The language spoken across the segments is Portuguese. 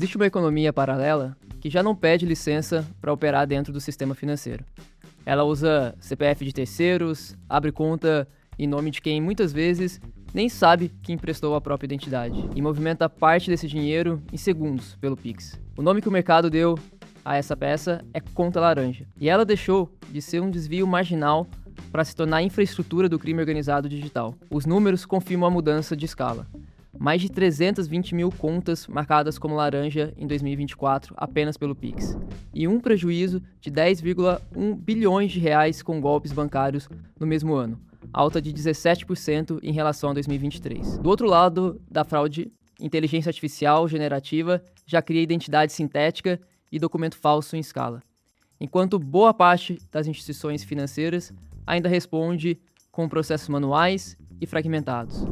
Existe uma economia paralela que já não pede licença para operar dentro do sistema financeiro. Ela usa CPF de terceiros, abre conta em nome de quem muitas vezes nem sabe que emprestou a própria identidade e movimenta parte desse dinheiro em segundos pelo Pix. O nome que o mercado deu a essa peça é conta laranja. E ela deixou de ser um desvio marginal para se tornar a infraestrutura do crime organizado digital. Os números confirmam a mudança de escala. Mais de 320 mil contas marcadas como laranja em 2024 apenas pelo Pix. E um prejuízo de 10,1 bilhões de reais com golpes bancários no mesmo ano, alta de 17% em relação a 2023. Do outro lado da fraude, inteligência artificial generativa já cria identidade sintética e documento falso em escala, enquanto boa parte das instituições financeiras ainda responde com processos manuais e fragmentados.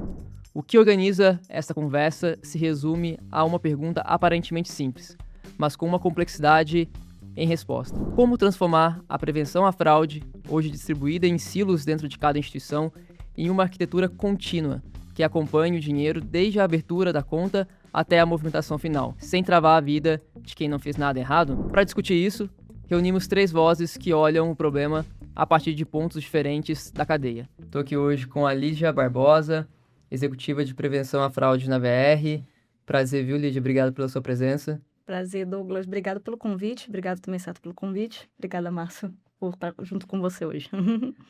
O que organiza essa conversa se resume a uma pergunta aparentemente simples, mas com uma complexidade em resposta. Como transformar a prevenção à fraude, hoje distribuída em silos dentro de cada instituição, em uma arquitetura contínua que acompanhe o dinheiro desde a abertura da conta até a movimentação final, sem travar a vida de quem não fez nada errado? Para discutir isso, reunimos 3 vozes que olham o problema a partir de pontos diferentes da cadeia. Estou aqui hoje com a Lígia Barbosa, executiva de prevenção à fraude na VR. Prazer, viu, Lígia? Obrigado pela sua presença. Prazer, Douglas. Obrigado pelo convite. Obrigado também, Sato, pelo convite. Obrigada, Márcio, por estar junto com você hoje.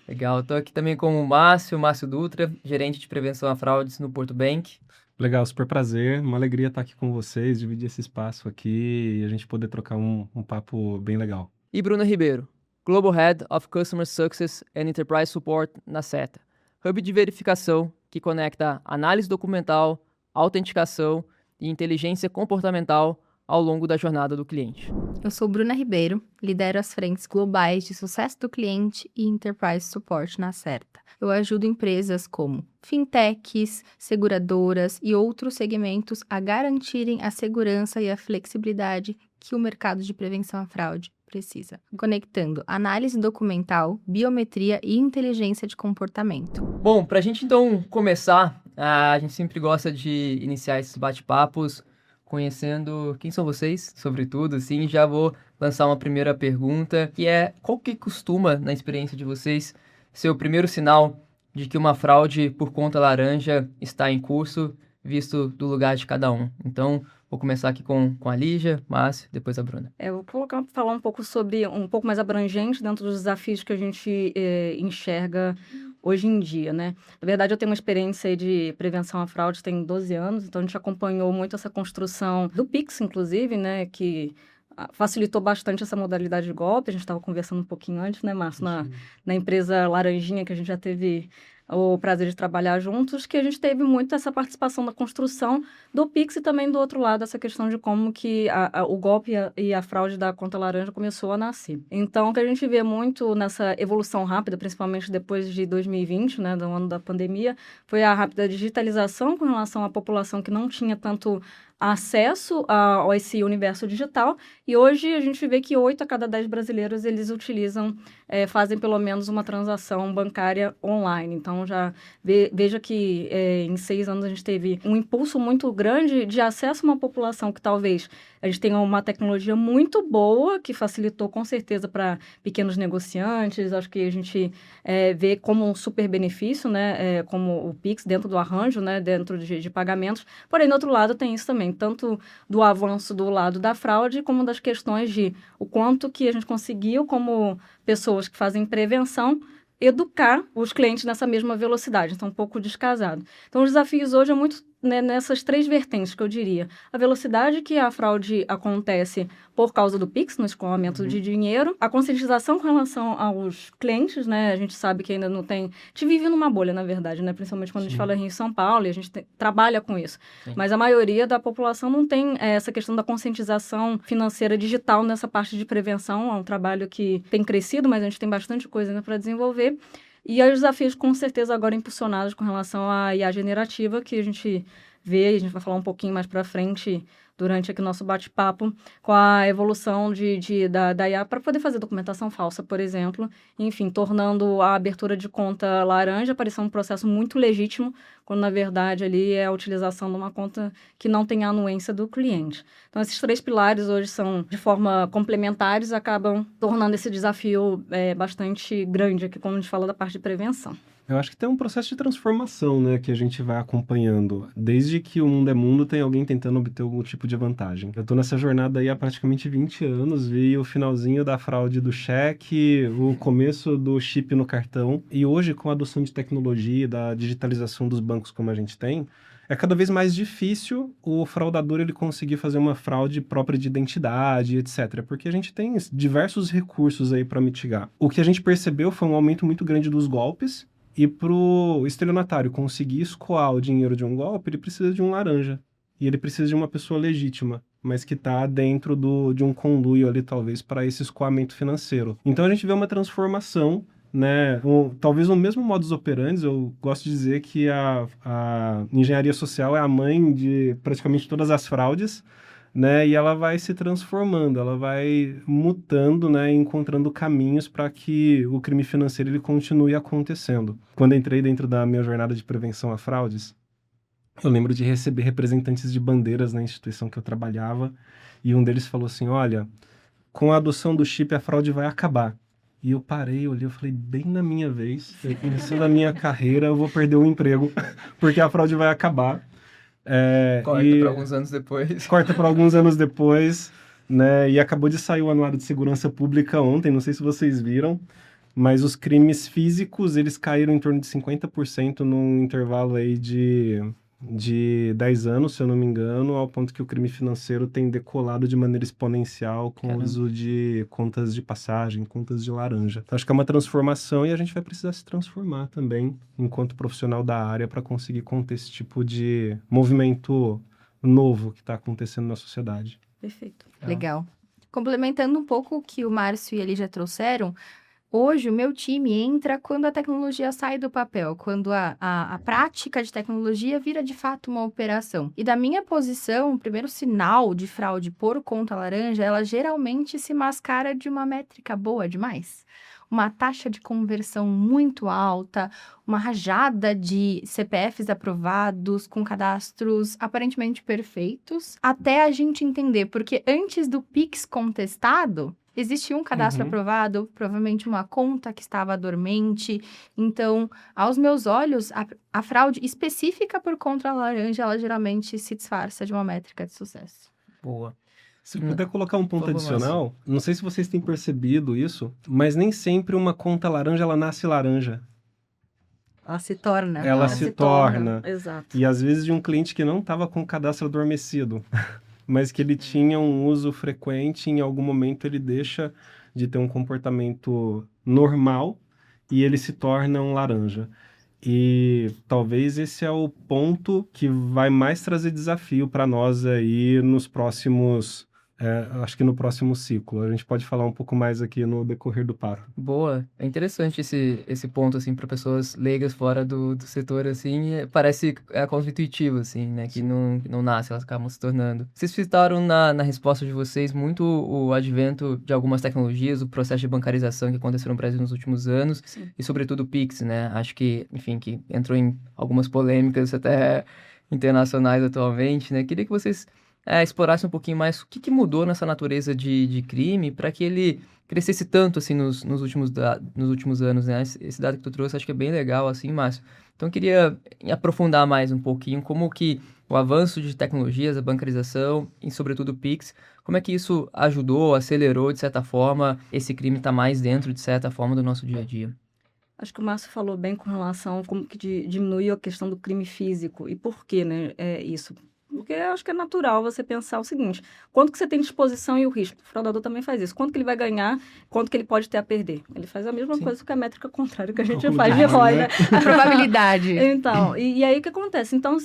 Legal. Estou aqui também com o Márcio Dutra, gerente de prevenção à fraudes no Porto Bank. Legal, super prazer. Uma alegria estar aqui com vocês, dividir esse espaço aqui e a gente poder trocar um papo bem legal. E Bruna Ribeiro, Global Head of Customer Success and Enterprise Support na SETA, hub de verificação que conecta análise documental, autenticação e inteligência comportamental ao longo da jornada do cliente. Eu sou Bruna Ribeiro, lidero as frentes globais de sucesso do cliente e Enterprise Support na Certa. Eu ajudo empresas como fintechs, seguradoras e outros segmentos a garantirem a segurança e a flexibilidade que o mercado de prevenção à fraude precisa, conectando análise documental, biometria e inteligência de comportamento. Bom, para a gente então começar, a gente sempre gosta de iniciar esses bate-papos conhecendo quem são vocês, sobretudo, assim. Já vou lançar uma primeira pergunta, que é: qual que costuma, na experiência de vocês, ser o primeiro sinal de que uma fraude por conta laranja está em curso, visto do lugar de cada um? Então, vou começar aqui com a Lígia, Márcio, depois a Bruna. Eu vou falar um pouco sobre, um pouco mais abrangente dentro dos desafios que a gente enxerga hoje em dia, né? Na verdade, eu tenho uma experiência de prevenção à fraude, tem 12 anos, então a gente acompanhou muito essa construção do Pix, inclusive, né, que facilitou bastante essa modalidade de golpe. A gente estava conversando um pouquinho antes, né, Márcio, na empresa Laranjinha, que a gente já teve o prazer de trabalhar juntos, que a gente teve muito essa participação da construção do Pix e também do outro lado essa questão de como que o golpe e a fraude da conta laranja começou a nascer. Então, o que a gente vê muito nessa evolução rápida, principalmente depois de 2020, né, do ano da pandemia, foi a rápida digitalização com relação à população que não tinha tanto acesso a esse universo digital, e hoje a gente vê que 8 a cada 10 brasileiros eles utilizam, fazem pelo menos uma transação bancária online. Então, já veja que em 6 anos a gente teve um impulso muito grande de acesso a uma população que talvez a gente tenha uma tecnologia muito boa, que facilitou com certeza para pequenos negociantes. Acho que a gente vê como um super benefício, né, como o Pix dentro do arranjo, né, dentro de pagamentos. Porém, do outro lado tem isso também, tanto do avanço do lado da fraude, como das questões de o quanto que a gente conseguiu, como pessoas que fazem prevenção, educar os clientes nessa mesma velocidade. Então, um pouco descasado. Então, os desafios hoje é muito, né, nessas 3 vertentes que eu diria. A velocidade que a fraude acontece por causa do Pix, no escoamento de dinheiro. A conscientização com relação aos clientes, né? A gente sabe que ainda não tem... A gente vive numa bolha, na verdade, né? Principalmente quando a gente fala em São Paulo, e a gente trabalha com isso. Sim. Mas a maioria da população não tem essa questão da conscientização financeira digital nessa parte de prevenção. É um trabalho que tem crescido, mas a gente tem bastante coisa ainda para desenvolver. E aí os desafios, com certeza, agora impulsionados com relação à IA generativa, que a gente vê, e a gente vai falar um pouquinho mais para frente durante aqui o nosso bate-papo, com a evolução da IA para poder fazer documentação falsa, por exemplo, enfim, tornando a abertura de conta laranja parecer um processo muito legítimo, quando na verdade ali é a utilização de uma conta que não tem a anuência do cliente. Então, esses 3 pilares hoje são, de forma complementares, acabam tornando esse desafio bastante grande aqui, quando a gente fala da parte de prevenção. Eu acho que tem um processo de transformação, né, que a gente vai acompanhando. Desde que o mundo é mundo, tem alguém tentando obter algum tipo de vantagem. Eu tô nessa jornada aí há praticamente 20 anos, vi o finalzinho da fraude do cheque, o começo do chip no cartão, e hoje, com a adoção de tecnologia, da digitalização dos bancos como a gente tem, é cada vez mais difícil o fraudador ele conseguir fazer uma fraude própria de identidade, etc. Porque a gente tem diversos recursos aí para mitigar. O que a gente percebeu foi um aumento muito grande dos golpes, e para o estelionatário conseguir escoar o dinheiro de um golpe, ele precisa de um laranja. E ele precisa de uma pessoa legítima, mas que está dentro de um conluio ali, talvez, para esse escoamento financeiro. Então a gente vê uma transformação, né? Talvez no mesmo modus operandi, eu gosto de dizer que a engenharia social é a mãe de praticamente todas as fraudes, né? E ela vai se transformando, ela vai mutando, né? Encontrando caminhos para que o crime financeiro ele continue acontecendo. Quando entrei dentro da minha jornada de prevenção a fraudes, eu lembro de receber representantes de bandeiras na instituição que eu trabalhava, e um deles falou assim, olha, com a adoção do chip a fraude vai acabar. E eu parei, olhei, eu falei, bem na minha vez, começando a minha carreira, eu vou perder o emprego, porque a fraude vai acabar. Corta para alguns anos depois. Corta para alguns anos depois, né? E acabou de sair o Anuário de Segurança Pública ontem, não sei se vocês viram, mas os crimes físicos, eles caíram em torno de 50% num intervalo aí de 10 anos, se eu não me engano, ao ponto que o crime financeiro tem decolado de maneira exponencial com o uso de contas de passagem, contas de laranja. Então, acho que é uma transformação e a gente vai precisar se transformar também, enquanto profissional da área, para conseguir conter esse tipo de movimento novo que está acontecendo na sociedade. Perfeito. Legal. Complementando um pouco o que o Márcio e ele já trouxeram, hoje, o meu time entra quando a tecnologia sai do papel, quando a prática de tecnologia vira de fato uma operação. E da minha posição, o primeiro sinal de fraude por conta laranja, ela geralmente se mascara de uma métrica boa demais. Uma taxa de conversão muito alta, uma rajada de CPFs aprovados, com cadastros aparentemente perfeitos, até a gente entender, porque antes do Pix contestado, existia um cadastro aprovado, provavelmente uma conta que estava dormente. Então, aos meus olhos, a fraude específica por conta laranja, ela geralmente se disfarça de uma métrica de sucesso. Boa. Se eu puder colocar um ponto Por favor, adicional, não sei se vocês têm percebido isso, mas nem sempre uma conta laranja, ela nasce laranja. Ela se torna. Ela se torna. Exato. E às vezes de um cliente que não estava com o cadastro adormecido, mas que ele tinha um uso frequente, em algum momento ele deixa de ter um comportamento normal e ele se torna um laranja. E talvez esse é o ponto que vai mais trazer desafio para nós aí nos próximos, acho que no próximo ciclo. A gente pode falar um pouco mais aqui no decorrer do papo. Boa. É interessante esse ponto, assim, para pessoas leigas fora do setor, assim, parece contra-intuitivo, assim, né, que não nasce, elas acabam se tornando. Vocês citaram na resposta de vocês muito o advento de algumas tecnologias, o processo de bancarização que aconteceu no Brasil nos últimos anos, Sim. e sobretudo o Pix, né, acho que, enfim, que entrou em algumas polêmicas até internacionais atualmente, né, queria que vocês explorasse um pouquinho mais o que mudou nessa natureza de crime para que ele crescesse tanto, assim, nos últimos anos, né? Esse dado que tu trouxe, acho que é bem legal, assim, Márcio. Então, eu queria aprofundar mais um pouquinho como que o avanço de tecnologias, a bancarização e, sobretudo, o Pix, como é que isso ajudou, acelerou, de certa forma, esse crime estar mais dentro, de certa forma, do nosso dia a dia. Acho que o Márcio falou bem com relação a como que diminuiu a questão do crime físico. E por que, né, isso? Porque eu acho que é natural você pensar o seguinte, quanto que você tem de exposição e o risco? O fraudador também faz isso. Quanto que ele vai ganhar, quanto que ele pode ter a perder? Ele faz a mesma coisa que a métrica contrária que a gente faz de ROI, né? A probabilidade. Então, e aí o que acontece? Então,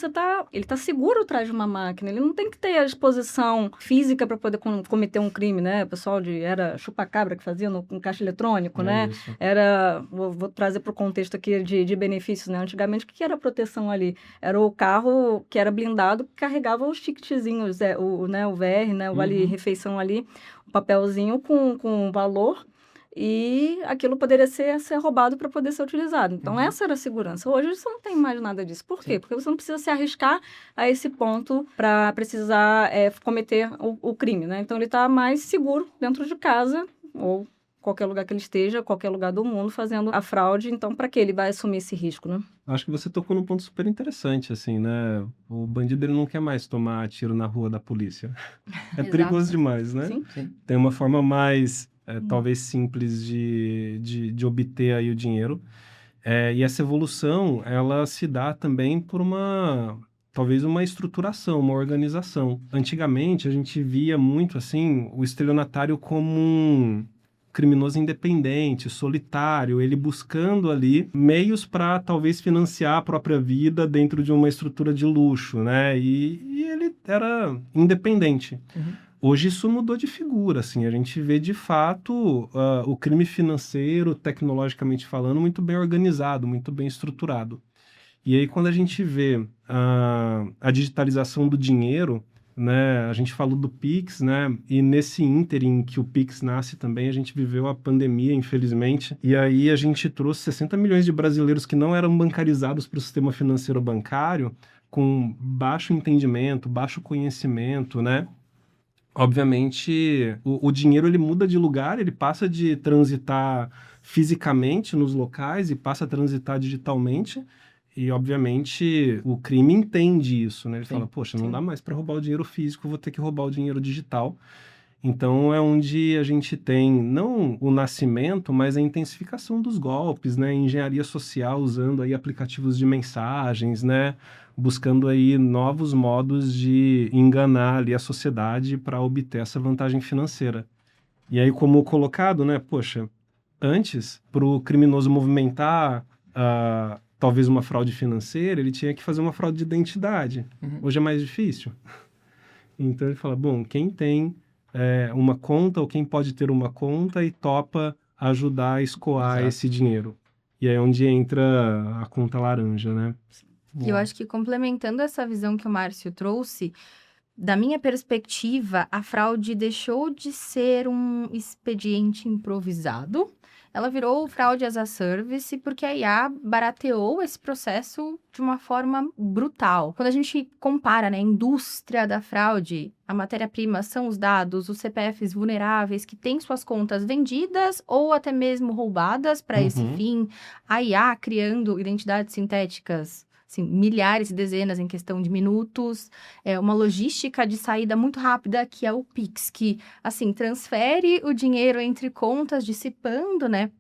ele está seguro atrás de uma máquina, ele não tem que ter a exposição física para poder cometer um crime, né? O pessoal era chupa-cabra que fazia no caixa eletrônico, né? Isso. Vou trazer para o contexto aqui de benefícios, né? Antigamente, o que era a proteção ali? Era o carro que era blindado, que carregava entregava os ticketzinhos, o VR, né, o vale-refeição ali, um papelzinho com valor, e aquilo poderia ser roubado para poder ser utilizado. Então, essa era a segurança. Hoje, você não tem mais nada disso. Por quê? Porque você não precisa se arriscar a esse ponto para precisar cometer o crime, né? Então, ele está mais seguro dentro de casa ou qualquer lugar que ele esteja, qualquer lugar do mundo, fazendo a fraude. Então, para que ele vai assumir esse risco, né? Acho que você tocou num ponto super interessante, assim, né? O bandido, ele não quer mais tomar tiro na rua da polícia. É perigoso demais, né? Sim. Tem uma forma mais, talvez simples de obter aí o dinheiro. E essa evolução, ela se dá também por talvez uma estruturação, uma organização. Antigamente, a gente via muito, assim, o estelionatário como um criminoso independente, solitário, ele buscando ali meios para talvez financiar a própria vida dentro de uma estrutura de luxo, né? E ele era independente. Hoje isso mudou de figura, assim, a gente vê de fato o crime financeiro, tecnologicamente falando, muito bem organizado, muito bem estruturado. E aí quando a gente vê a digitalização do dinheiro, né, a gente falou do Pix, né, e nesse ínterim que o Pix nasce também, a gente viveu a pandemia, infelizmente, e aí a gente trouxe 60 milhões de brasileiros que não eram bancarizados para o sistema financeiro bancário, com baixo entendimento, baixo conhecimento, né? Obviamente, o dinheiro ele muda de lugar, ele passa de transitar fisicamente nos locais e passa a transitar digitalmente. E, obviamente, o crime entende isso, né? Ele fala, poxa, não dá mais para roubar o dinheiro físico, vou ter que roubar o dinheiro digital. Então, é onde a gente tem, não o nascimento, mas a intensificação dos golpes, né? Engenharia social usando aí aplicativos de mensagens, né? Buscando aí novos modos de enganar ali a sociedade para obter essa vantagem financeira. E aí, como colocado, né? Poxa, antes, para o criminoso movimentar talvez uma fraude financeira, ele tinha que fazer uma fraude de identidade. Hoje é mais difícil. Então, ele fala, bom, quem tem uma conta ou quem pode ter uma conta e topa ajudar a escoar esse dinheiro. E aí é onde entra a conta laranja, né? E eu acho que complementando essa visão que o Márcio trouxe, da minha perspectiva, a fraude deixou de ser um expediente improvisado. Ela virou fraude as a service porque a IA barateou esse processo de uma forma brutal. Quando a gente compara, né, a indústria da fraude, a matéria-prima são os dados, os CPFs vulneráveis que têm suas contas vendidas ou até mesmo roubadas para esse fim, a IA criando identidades sintéticas, assim, milhares e dezenas em questão de minutos, uma logística de saída muito rápida, que é o Pix, que, assim, transfere o dinheiro entre contas, dissipando, né,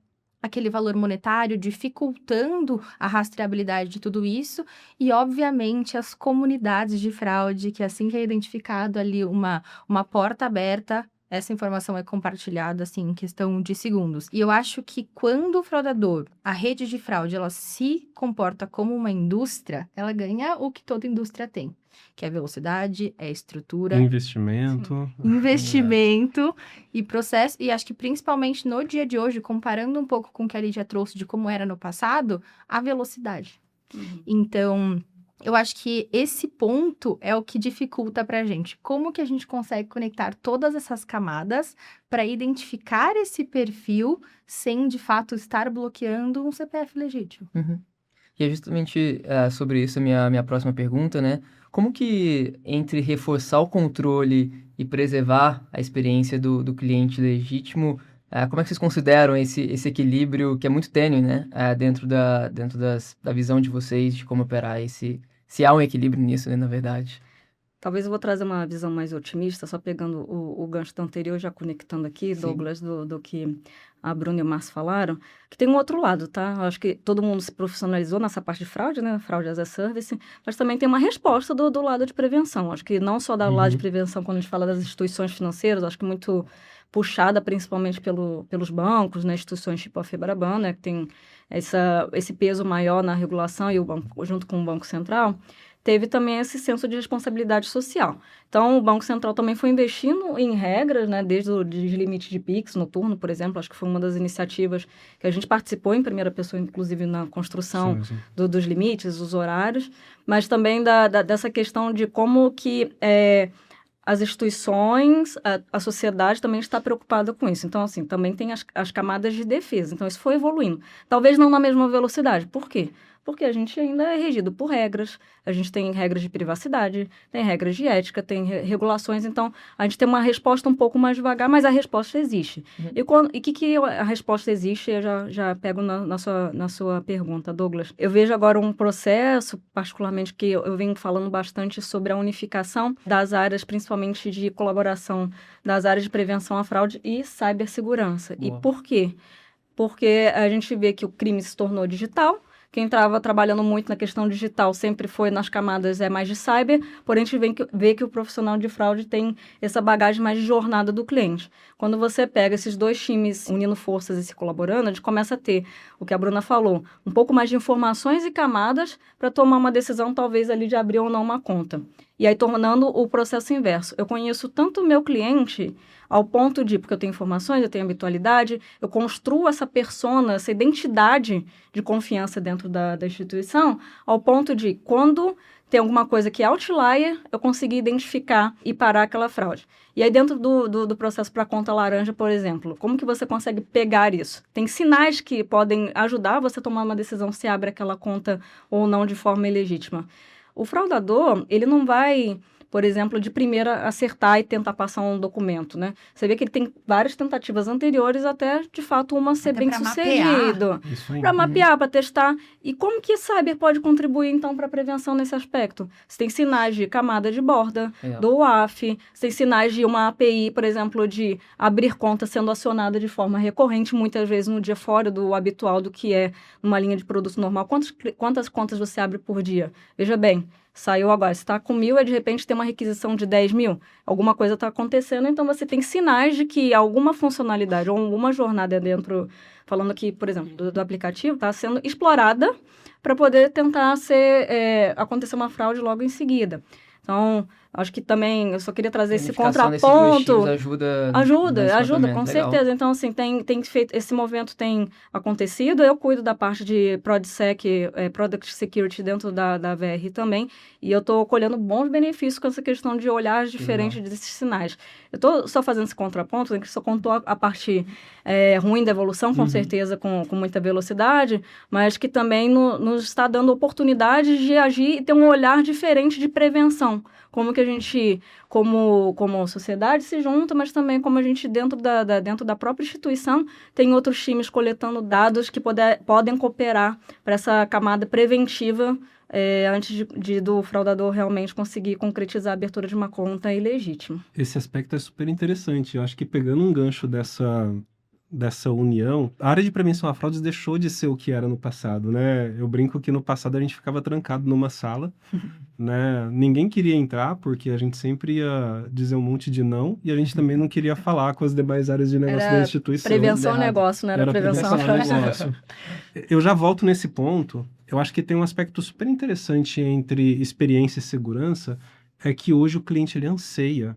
aquele valor monetário, dificultando a rastreabilidade de tudo isso, e, obviamente, as comunidades de fraude, que assim que é identificado ali uma porta aberta, essa informação é compartilhada, assim, em questão de segundos. E eu acho que quando o fraudador, a rede de fraude, ela se comporta como uma indústria, ela ganha o que toda indústria tem, que é velocidade, é estrutura... Investimento e processo. E acho que principalmente no dia de hoje, comparando um pouco com o que a Lídia trouxe de como era no passado, a velocidade. Então... eu acho que esse ponto é o que dificulta pra gente. Como que a gente consegue conectar todas essas camadas para identificar esse perfil sem, de fato, estar bloqueando um CPF legítimo? E é justamente sobre isso a minha próxima pergunta, né? Como que, entre reforçar o controle e preservar a experiência do cliente legítimo, como é que vocês consideram esse equilíbrio que é muito tênue, né? Dentro da visão de vocês de como operar se há um equilíbrio nisso, né, na verdade? Talvez eu vou trazer uma visão mais otimista, só pegando o gancho do anterior, já conectando aqui, Sim. Douglas, do que a Bruna e o Márcio falaram, que tem um outro lado, tá? Eu acho que todo mundo se profissionalizou nessa parte de fraude, né? Fraude as a service, mas também tem uma resposta do lado de prevenção. Acho que não só do lado de prevenção, quando a gente fala das instituições financeiras, acho que muito puxada principalmente pelos bancos, né? Instituições tipo a Febraban, né? Que tem esse peso maior na regulação e o banco, junto com o Banco Central. teve também esse senso de responsabilidade social. Então, o Banco Central também foi investindo em regras, né, desde os limites de Pix noturno, por exemplo, acho que foi uma das iniciativas que a gente participou em primeira pessoa, inclusive na construção dos limites, os horários, mas também dessa questão de como que as instituições, a sociedade também está preocupada com isso. Então, assim, também tem as camadas de defesa. Então, isso foi evoluindo. Talvez não na mesma velocidade. Por quê? Porque a gente ainda é regido por regras, a gente tem regras de privacidade, tem regras de ética, tem regulações, então a gente tem uma resposta um pouco mais devagar, mas a resposta existe. E o que a resposta existe, eu já pego na sua pergunta, Douglas. Eu vejo agora um processo, particularmente que eu venho falando bastante sobre a unificação das áreas, principalmente de colaboração das áreas de prevenção à fraude e cibersegurança. Boa. E por quê? Porque a gente vê que o crime se tornou digital. Quem estava trabalhando muito na questão digital sempre foi nas camadas mais de cyber, porém a gente vê que o profissional de fraude tem essa bagagem mais de jornada do cliente. Quando você pega esses dois times unindo forças e se colaborando, a gente começa a ter, o que a Bruna falou, um pouco mais de informações e camadas para tomar uma decisão, talvez, ali de abrir ou não uma conta. E aí, tornando o processo inverso. Eu conheço tanto o meu cliente ao ponto de, porque eu tenho informações, eu tenho habitualidade, eu construo essa persona, essa identidade de confiança dentro da instituição, ao ponto de, quando tem alguma coisa que é outlier, eu conseguir identificar e parar aquela fraude. E aí, dentro do processo para conta laranja, por exemplo, como que você consegue pegar isso? Tem sinais que podem ajudar você a tomar uma decisão se abre aquela conta ou não de forma ilegítima. O fraudador, ele não vai, por exemplo, de primeira acertar e tentar passar um documento, né? Você vê que ele tem várias tentativas anteriores até, de fato, uma ser bem sucedido. Para mapear, para testar. E como que cyber pode contribuir, então, para a prevenção nesse aspecto? Você tem sinais de camada de borda, do WAF, você tem sinais de uma API, por exemplo, de abrir conta sendo acionada de forma recorrente, muitas vezes no dia fora do habitual, do que é uma linha de produto normal. Quantas contas você abre por dia? Veja bem, saiu agora, se está com 1.000 e de repente tem uma requisição de 10.000, alguma coisa está acontecendo, então você tem sinais de que alguma funcionalidade ou alguma jornada dentro, falando aqui, por exemplo, do aplicativo, está sendo explorada para poder tentar acontecer uma fraude logo em seguida. Então, acho que também, eu só queria trazer esse contraponto. Ajuda, com certeza. Então, assim, tem feito, esse movimento tem acontecido. Eu cuido da parte de ProdSec, Product Security dentro da VR também, e eu estou colhendo bons benefícios com essa questão de olhar diferente desses sinais. Eu estou só fazendo esse contraponto, né, que só contou a parte ruim da evolução, com certeza, com muita velocidade, mas que também nos está dando oportunidades de agir e ter um olhar diferente de prevenção. Como que a gente, como sociedade, se junta, mas também como a gente, dentro da própria instituição, tem outros times coletando dados que podem cooperar para essa camada preventiva antes do fraudador realmente conseguir concretizar a abertura de uma conta ilegítima. Esse aspecto é super interessante. Eu acho que, pegando um gancho dessa união, a área de prevenção a fraudes deixou de ser o que era no passado, né? Eu brinco que no passado a gente ficava trancado numa sala, né? Ninguém queria entrar, porque a gente sempre ia dizer um monte de não, e a gente também não queria falar com as demais áreas de negócio da instituição. Prevenção ao negócio, não era prevenção à fraude. Eu já volto nesse ponto. Eu acho que tem um aspecto super interessante entre experiência e segurança, é que hoje o cliente, ele anseia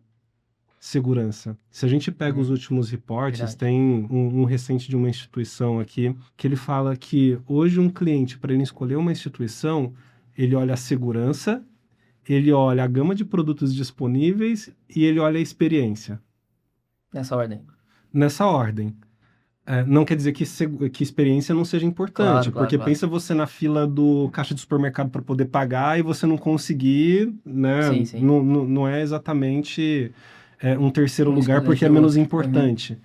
segurança. Se a gente pega os últimos reportes, tem um recente de uma instituição aqui, que ele fala que hoje um cliente, para ele escolher uma instituição, ele olha a segurança, ele olha a gama de produtos disponíveis e ele olha a experiência. Nessa ordem. Não quer dizer que experiência não seja importante, porque pensa você na fila do caixa de supermercado para poder pagar e você não conseguir, né? Sim. Não é exatamente um terceiro lugar porque é menos importante.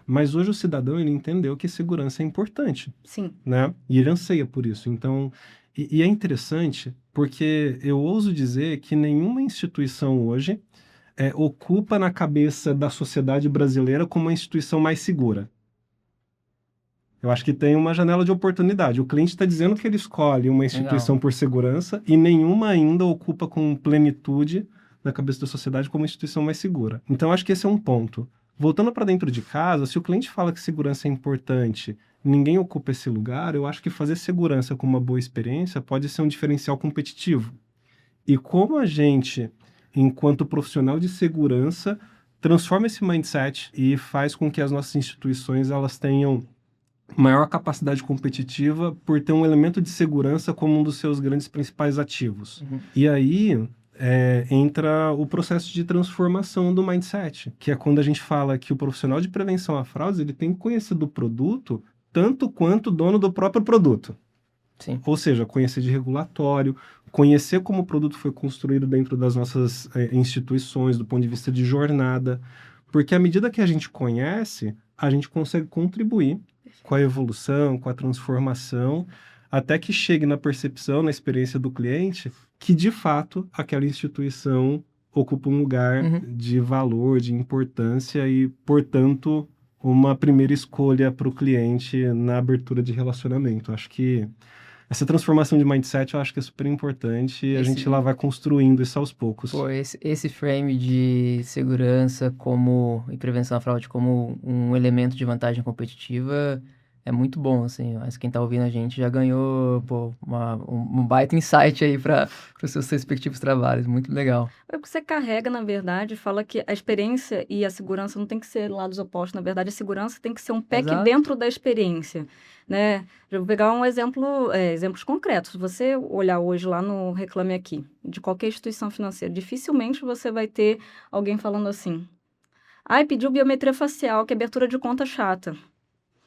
Mas hoje o cidadão, ele entendeu que segurança é importante. Sim. Né? E ele anseia por isso. Então, e é interessante porque eu ouso dizer que nenhuma instituição hoje ocupa na cabeça da sociedade brasileira como uma instituição mais segura. Eu acho que tem uma janela de oportunidade. O cliente está dizendo que ele escolhe uma instituição por segurança e nenhuma ainda ocupa com plenitude na cabeça da sociedade como uma instituição mais segura. Então, acho que esse é um ponto. Voltando para dentro de casa, se o cliente fala que segurança é importante, ninguém ocupa esse lugar, eu acho que fazer segurança com uma boa experiência pode ser um diferencial competitivo. e como a gente, enquanto profissional de segurança, transforma esse mindset e faz com que as nossas instituições elas tenham maior capacidade competitiva por ter um elemento de segurança como um dos seus grandes principais ativos. E aí entra o processo de transformação do mindset, que é quando a gente fala que o profissional de prevenção a fraudes ele tem que conhecer do produto tanto quanto o dono do próprio produto. Sim. Ou seja, conhecer de regulatório, conhecer como o produto foi construído dentro das nossas instituições, do ponto de vista de jornada, porque à medida que a gente conhece, a gente consegue contribuir com a evolução, com a transformação, até que chegue na percepção, na experiência do cliente, que de fato aquela instituição ocupa um lugar de valor, de importância e, portanto, uma primeira escolha para o cliente na abertura de relacionamento. Acho que essa transformação de mindset eu acho que é super importante e a gente lá vai construindo isso aos poucos. Pô, esse frame de segurança e prevenção à fraude como um elemento de vantagem competitiva é muito bom, assim. Mas quem tá ouvindo a gente já ganhou, pô, um baita insight aí para os seus respectivos trabalhos. Muito legal. É o que você carrega, na verdade, fala que a experiência e a segurança não tem que ser lados opostos. Na verdade, a segurança tem que ser um pack Exato. dentro da experiência, né? Eu vou pegar um exemplo, exemplos concretos. Se você olhar hoje lá no Reclame Aqui, de qualquer instituição financeira, dificilmente você vai ter alguém falando assim: ai, pediu biometria facial, que abertura de conta chata.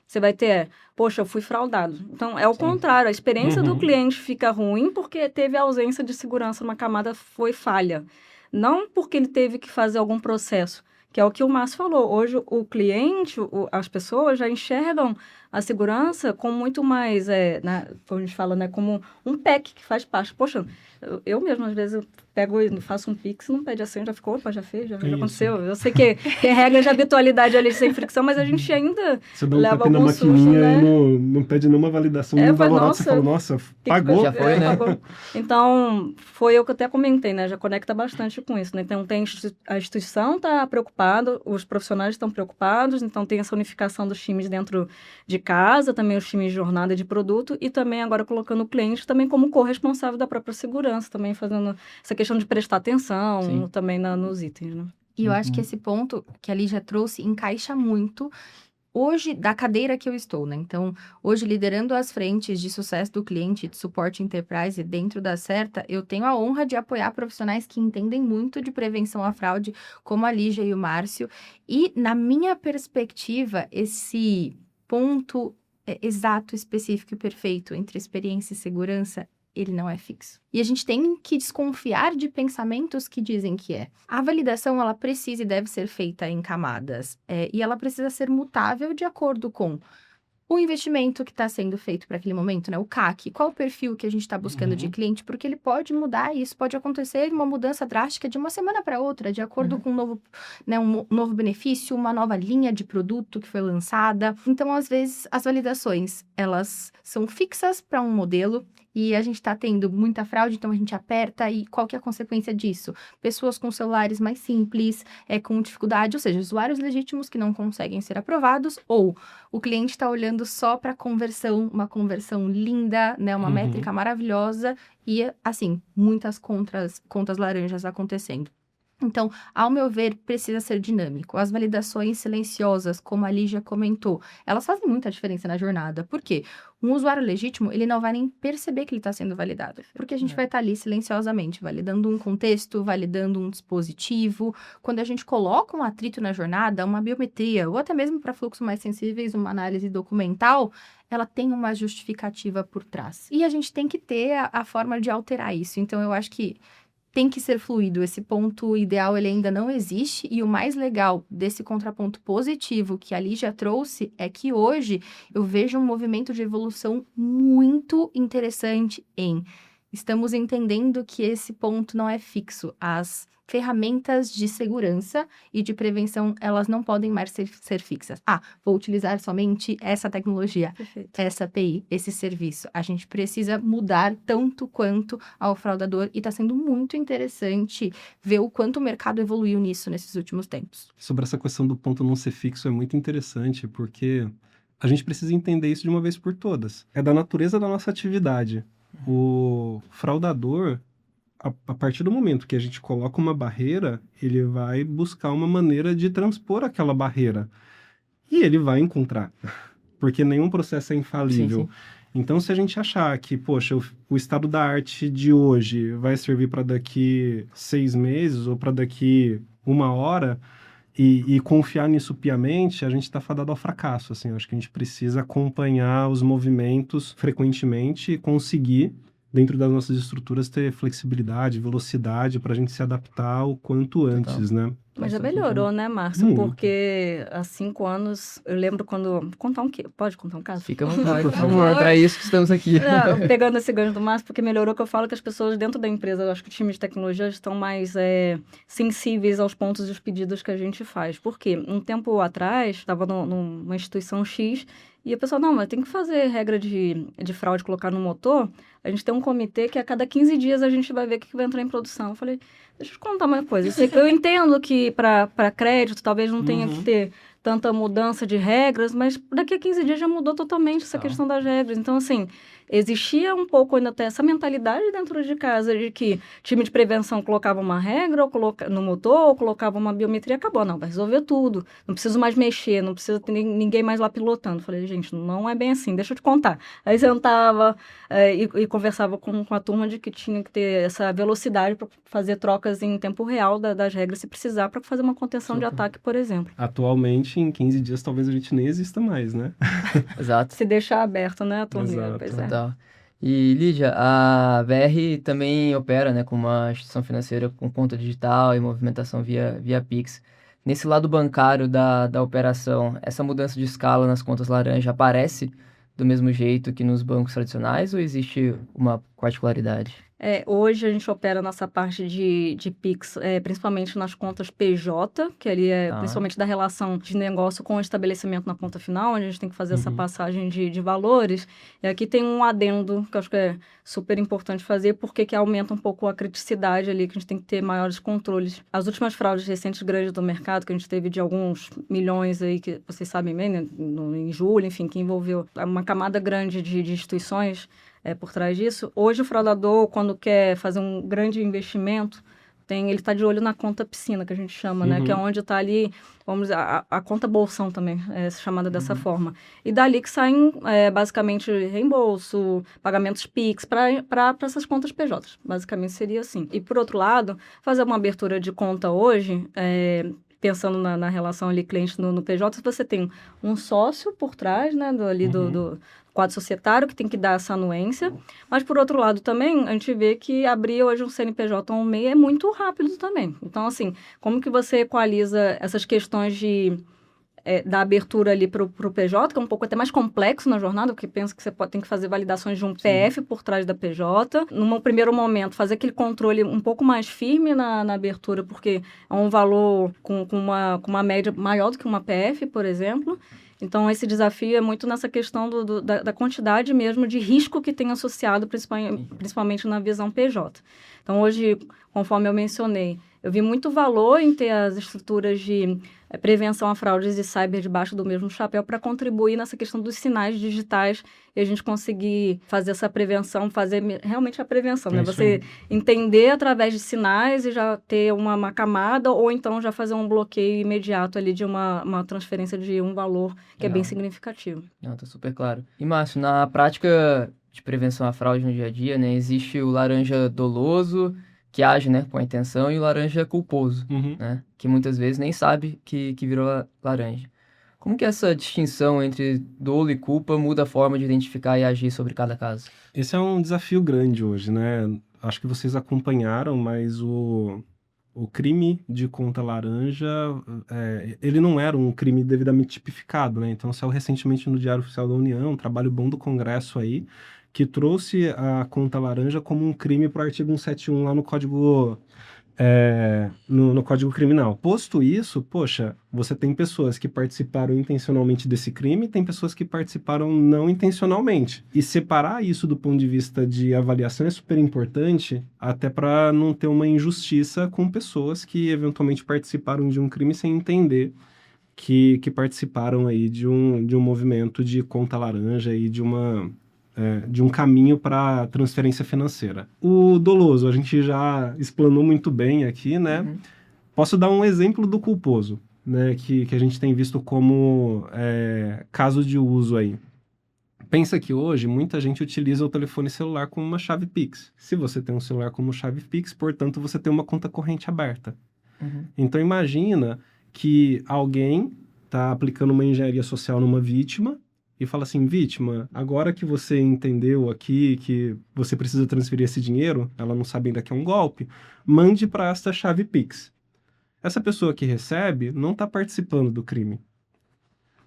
Você vai ter, poxa, eu fui fraudado. Então, é o contrário. A experiência do cliente fica ruim porque teve ausência de segurança numa camada, foi falha. Não porque ele teve que fazer algum processo, que é o que o Márcio falou. Hoje, o cliente, as pessoas já enxergam a segurança com muito mais, como a gente fala, né, como um pack que faz parte. Poxa, eu mesmo, às vezes, eu pego e faço um Pix, não pede a senha, já ficou, opa, já fez, já aconteceu. Eu sei que tem regra de habitualidade ali sem fricção, mas a gente ainda Você dá um leva toque na algum susto, maquininha né? e não pede nenhuma validação, não dá moral, você fala, nossa, pagou. Já foi, né? Pagou. Então, foi eu que até comentei, né? Já conecta bastante com isso, né? Então, a instituição está preocupada, os profissionais estão preocupados, então tem essa unificação dos times dentro de casa, também os times de jornada de produto e também agora colocando o cliente também como corresponsável da própria segurança, também fazendo essa questão de prestar atenção Sim. também nos itens, né? E eu acho que esse ponto que a Lígia trouxe encaixa muito hoje da cadeira que eu estou, né? Então, hoje liderando as frentes de sucesso do cliente, de suporte enterprise dentro da Certa, eu tenho a honra de apoiar profissionais que entendem muito de prevenção à fraude, como a Lígia e o Márcio. E, na minha perspectiva, esse ponto exato, específico e perfeito entre experiência e segurança, ele não é fixo. E a gente tem que desconfiar de pensamentos que dizem que é. A validação, ela precisa e deve ser feita em camadas. E ela precisa ser mutável de acordo com o investimento que está sendo feito para aquele momento, né? O CAC, qual o perfil que a gente está buscando de cliente, porque ele pode mudar e isso pode acontecer uma mudança drástica de uma semana para outra, de acordo com um novo benefício, uma nova linha de produto que foi lançada. Então, às vezes, as validações, elas são fixas para um modelo e a gente está tendo muita fraude, então a gente aperta e qual que é a consequência disso? Pessoas com celulares mais simples, com dificuldade, ou seja, usuários legítimos que não conseguem ser aprovados, ou o cliente está olhando só para conversão, uma conversão linda, né, uma métrica maravilhosa e, assim, muitas contas laranjas acontecendo. Então, ao meu ver, precisa ser dinâmico. As validações silenciosas, como a Lígia comentou, elas fazem muita diferença na jornada. Por quê? Um usuário legítimo, ele não vai nem perceber que ele está sendo validado. Porque a gente vai estar ali silenciosamente, validando um contexto, validando um dispositivo. Quando a gente coloca um atrito na jornada, uma biometria, ou até mesmo para fluxos mais sensíveis, uma análise documental, ela tem uma justificativa por trás. E a gente tem que ter a forma de alterar isso. Então, eu acho que tem que ser fluido. Esse ponto ideal, ele ainda não existe. E o mais legal desse contraponto positivo que a Lígia trouxe é que hoje eu vejo um movimento de evolução muito interessante estamos entendendo que esse ponto não é fixo. As ferramentas de segurança e de prevenção, elas não podem mais ser fixas. Vou utilizar somente essa tecnologia, Perfeito. essa API, esse serviço. A gente precisa mudar tanto quanto ao fraudador e está sendo muito interessante ver o quanto o mercado evoluiu nisso nesses últimos tempos. Sobre essa questão do ponto não ser fixo é muito interessante, porque a gente precisa entender isso de uma vez por todas. É da natureza da nossa atividade. O fraudador, a partir do momento que a gente coloca uma barreira, ele vai buscar uma maneira de transpor aquela barreira. E ele vai encontrar, porque nenhum processo é infalível. Sim, sim. Então, se a gente achar que, poxa, o estado da arte de hoje vai servir para daqui 6 meses ou para daqui 1 hora, e confiar nisso piamente, a gente está fadado ao fracasso, assim. Eu acho que a gente precisa acompanhar os movimentos frequentemente e conseguir, dentro das nossas estruturas, ter flexibilidade, velocidade para a gente se adaptar o quanto antes, né? Mas já Faz melhorou, né, Márcio? Muito. Porque há 5 anos, eu lembro quando... Contar um quê? Pode contar um caso? Fica à vontade, por favor, para isso que estamos aqui. Não, pegando esse gancho do Márcio, porque melhorou que eu falo que as pessoas dentro da empresa, eu acho que o time de tecnologia estão mais sensíveis aos pontos e os pedidos que a gente faz. Por quê? Um tempo atrás, estava numa instituição X e a pessoa, não, mas tem que fazer regra de fraude, colocar no motor. A gente tem um comitê que a cada 15 dias a gente vai ver o que vai entrar em produção. Eu falei, deixa eu te contar uma coisa. Eu entendo que para crédito talvez não tenha que ter tanta mudança de regras, mas daqui a 15 dias já mudou totalmente essa questão das regras. Então, assim, existia um pouco ainda até essa mentalidade dentro de casa de que time de prevenção colocava uma regra ou no motor, ou colocava uma biometria, acabou. Não, vai resolver tudo. Não preciso mais mexer, não precisa ter ninguém mais lá pilotando. Falei, gente, não é bem assim, deixa eu te contar. Aí sentava e conversava com a turma de que tinha que ter essa velocidade para fazer trocas em tempo real das regras, se precisar, para fazer uma contenção de ataque, por exemplo. Atualmente, em 15 dias, talvez a gente nem exista mais, né? Exato. Se deixar aberto, né, a torneira. Exato. Pois é. Total. E, Lídia, a BR também opera, né, como uma instituição financeira com conta digital e movimentação via Pix. Nesse lado bancário da operação, essa mudança de escala nas contas laranja aparece do mesmo jeito que nos bancos tradicionais ou existe uma particularidade? Hoje a gente opera nossa parte de Pix, principalmente nas contas PJ, que ali principalmente da relação de negócio com o estabelecimento na conta final, onde a gente tem que fazer essa passagem de valores. E aqui tem um adendo que eu acho que é super importante fazer, porque que aumenta um pouco a criticidade ali, que a gente tem que ter maiores controles. As últimas fraudes recentes grandes do mercado, que a gente teve de alguns milhões aí, que vocês sabem bem, né, em julho, enfim, que envolveu uma camada grande de instituições por trás disso. Hoje o fraudador, quando quer fazer um grande investimento, ele está de olho na conta piscina, que a gente chama, né? Que é onde está ali, vamos dizer, a conta bolsão também, é chamada dessa forma. E dali que saem, basicamente, reembolso, pagamentos PIX para essas contas PJ. Basicamente seria assim. E, por outro lado, fazer uma abertura de conta hoje, pensando na relação ali cliente no PJ, você tem um sócio por trás, né, do quadro societário, que tem que dar essa anuência, mas, por outro lado, também, a gente vê que abrir hoje um CNPJ ou um MEI é muito rápido também. Então, assim, como que você equaliza essas questões da abertura ali para o PJ, que é um pouco até mais complexo na jornada, porque pensa que você tem que fazer validações de um PF por trás da PJ. Num primeiro momento, fazer aquele controle um pouco mais firme na abertura, porque é um valor com uma média maior do que uma PF, por exemplo. Então, esse desafio é muito nessa questão da quantidade mesmo de risco que tem associado, principalmente na visão PJ. Então, hoje, conforme eu mencionei, eu vi muito valor em ter as estruturas de prevenção a fraudes e cyber debaixo do mesmo chapéu para contribuir nessa questão dos sinais digitais e a gente conseguir fazer essa prevenção, fazer realmente a prevenção, né? Você entender através de sinais e já ter uma camada ou então já fazer um bloqueio imediato ali de uma transferência de um valor que é bem significativo. Não, tá super claro. E, Márcio, na prática de prevenção à fraude no dia a dia, né, existe o laranja doloso, que age, né, com a intenção, e o laranja culposo, né, que muitas vezes nem sabe que virou laranja. Como que essa distinção entre dolo e culpa muda a forma de identificar e agir sobre cada caso? Esse é um desafio grande hoje, né? Acho que vocês acompanharam, mas o crime de conta laranja, ele não era um crime devidamente tipificado, né? Então, saiu recentemente no Diário Oficial da União, um trabalho bom do Congresso aí, que trouxe a conta laranja como um crime para o artigo 171 lá no Código, no Código Criminal. Posto isso, poxa, você tem pessoas que participaram intencionalmente desse crime, tem pessoas que participaram não intencionalmente. E separar isso do ponto de vista de avaliação é super importante, até para não ter uma injustiça com pessoas que eventualmente participaram de um crime sem entender que participaram aí de um movimento de conta laranja e de uma de um caminho para transferência financeira. O doloso, a gente já explanou muito bem aqui, né? Uhum. Posso dar um exemplo do culposo, né? Que a gente tem visto como caso de uso aí. Pensa que hoje muita gente utiliza o telefone celular como uma chave Pix. Se você tem um celular como chave Pix, portanto, você tem uma conta corrente aberta. Uhum. Então, imagina que alguém está aplicando uma engenharia social numa vítima e fala assim, vítima, agora que você entendeu aqui que você precisa transferir esse dinheiro, ela não sabe ainda que é um golpe, mande para esta chave Pix. Essa pessoa que recebe não está participando do crime.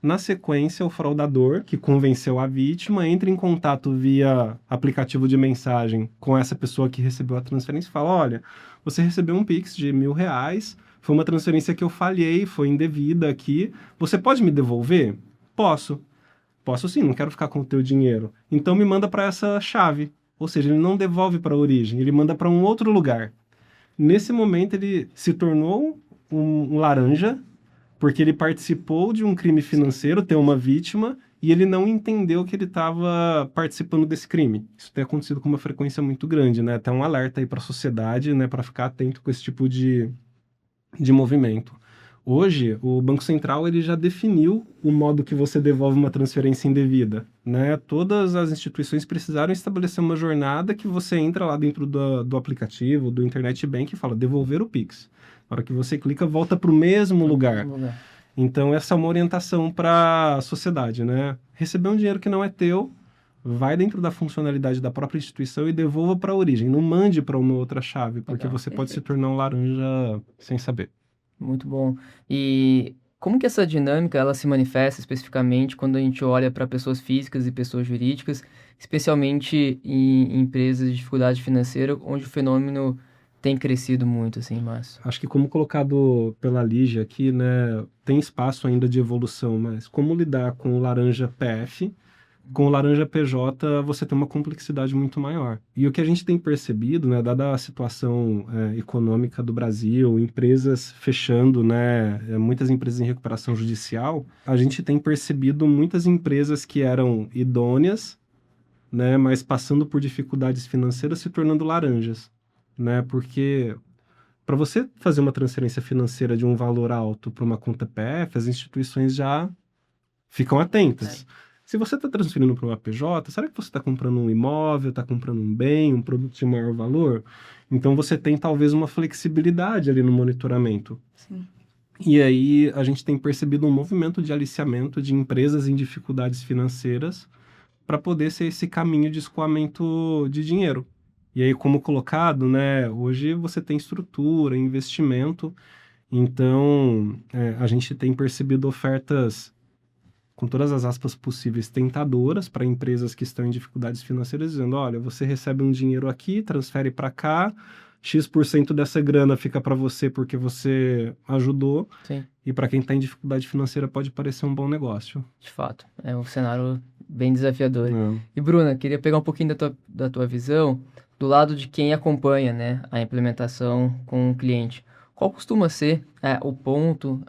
Na sequência, o fraudador, que convenceu a vítima, entra em contato via aplicativo de mensagem com essa pessoa que recebeu a transferência e fala, olha, você recebeu um Pix de R$1.000, foi uma transferência que eu falhei, foi indevida aqui, você pode me devolver? Posso. Posso sim, não quero ficar com o teu dinheiro. Então me manda para essa chave. Ou seja, ele não devolve para a origem, ele manda para um outro lugar. Nesse momento, ele se tornou um laranja, porque ele participou de um crime financeiro, tem uma vítima, e ele não entendeu que ele estava participando desse crime. Isso tem acontecido com uma frequência muito grande, né? Até um alerta aí para a sociedade, né, para ficar atento com esse tipo de movimento. Hoje, o Banco Central ele já definiu o modo que você devolve uma transferência indevida, né? Todas as instituições precisaram estabelecer uma jornada que você entra lá dentro do aplicativo, do Internet Bank e fala devolver o Pix. Na hora que você clica, volta para o mesmo lugar. Então, essa é uma orientação para a sociedade, né? Receber um dinheiro que não é teu, vai dentro da funcionalidade da própria instituição e devolva para a origem. Não mande para uma outra chave, porque Legal, você pode se tornar um laranja sem saber. Muito bom. E como que essa dinâmica ela se manifesta especificamente quando a gente olha para pessoas físicas e pessoas jurídicas, especialmente em empresas de dificuldade financeira, onde o fenômeno tem crescido muito, assim, Márcio? Acho que como colocado pela Lígia aqui, né, tem espaço ainda de evolução, mas como lidar com o laranja PF, com o laranja PJ, você tem uma complexidade muito maior. E o que a gente tem percebido, né, dada a situação econômica do Brasil, empresas fechando, né, muitas empresas em recuperação judicial, a gente tem percebido muitas empresas que eram idôneas, né, mas passando por dificuldades financeiras se tornando laranjas, né, porque para você fazer uma transferência financeira de um valor alto para uma conta PF, as instituições já ficam atentas. Se você está transferindo para uma PJ, será que você está comprando um imóvel, está comprando um bem, um produto de maior valor? Então você tem talvez uma flexibilidade ali no monitoramento. Sim. E aí a gente tem percebido um movimento de aliciamento de empresas em dificuldades financeiras para poder ser esse caminho de escoamento de dinheiro. E aí, como colocado, né, hoje você tem estrutura, investimento, então a gente tem percebido ofertas, com todas as aspas possíveis, tentadoras para empresas que estão em dificuldades financeiras, dizendo, olha, você recebe um dinheiro aqui, transfere para cá, X% dessa grana fica para você porque você ajudou, Sim. E para quem está em dificuldade financeira pode parecer um bom negócio. De fato, é um cenário bem desafiador. É. E Bruna, queria pegar um pouquinho da tua visão do lado de quem acompanha, né, a implementação com o cliente. Qual costuma ser o ponto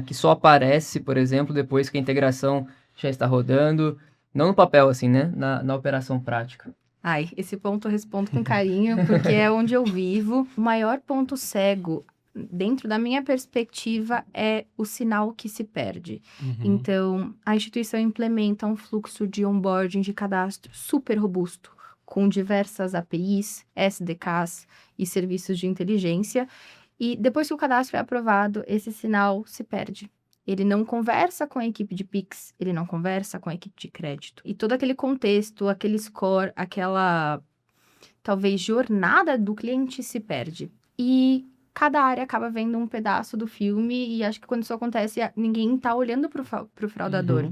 que só aparece, por exemplo, depois que a integração já está rodando, não no papel, assim, né, na operação prática? Ai, esse ponto eu respondo com carinho, porque é onde eu vivo. O maior ponto cego, dentro da minha perspectiva, é o sinal que se perde. Então, a instituição implementa um fluxo de onboarding de cadastro super robusto, com diversas APIs, SDKs e serviços de inteligência. E depois que o cadastro é aprovado, esse sinal se perde. Ele não conversa com a equipe de Pix, ele não conversa com a equipe de crédito. E todo aquele contexto, aquele score, aquela, talvez, jornada do cliente se perde. E cada área acaba vendo um pedaço do filme e acho que quando isso acontece, ninguém tá olhando pro fraudador.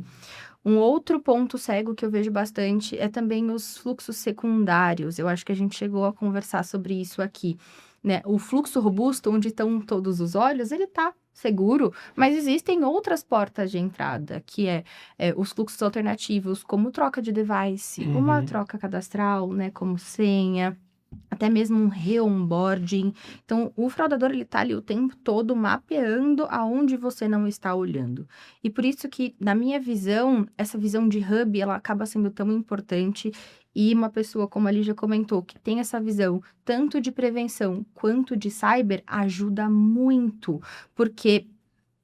Um outro ponto cego que eu vejo bastante é também os fluxos secundários. Eu acho que a gente chegou a conversar sobre isso aqui, né? O fluxo robusto, onde estão todos os olhos, ele tá seguro, mas existem outras portas de entrada, que é os fluxos alternativos, como troca de device, uma troca cadastral, né, como senha, até mesmo um re-onboarding. Então, o fraudador, ele tá ali o tempo todo mapeando aonde você não está olhando. E por isso que, na minha visão, essa visão de hub, ela acaba sendo tão importante E uma pessoa, como a Lígia comentou, que tem essa visão tanto de prevenção quanto de cyber, ajuda muito, porque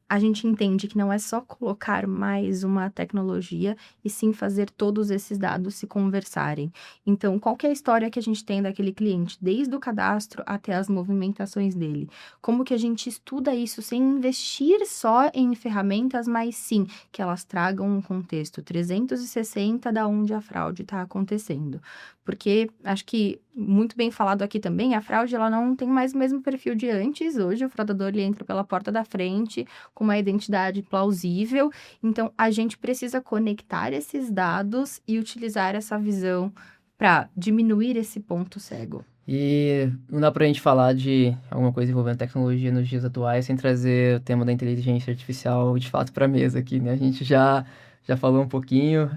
a gente entende que não é só colocar mais uma tecnologia, e sim fazer todos esses dados se conversarem. Então, qual que é a história que a gente tem daquele cliente, desde o cadastro até as movimentações dele? Como que a gente estuda isso sem investir só em ferramentas, mas sim que elas tragam um contexto 360 da onde a fraude está acontecendo? Porque acho que, muito bem falado aqui também, a fraude ela não tem mais o mesmo perfil de antes. Hoje o fraudador ele entra pela porta da frente, com uma identidade plausível. Então, a gente precisa conectar esses dados e utilizar essa visão para diminuir esse ponto cego. E não dá pra gente falar de alguma coisa envolvendo tecnologia nos dias atuais sem trazer o tema da inteligência artificial de fato pra mesa aqui, né? A gente já falou um pouquinho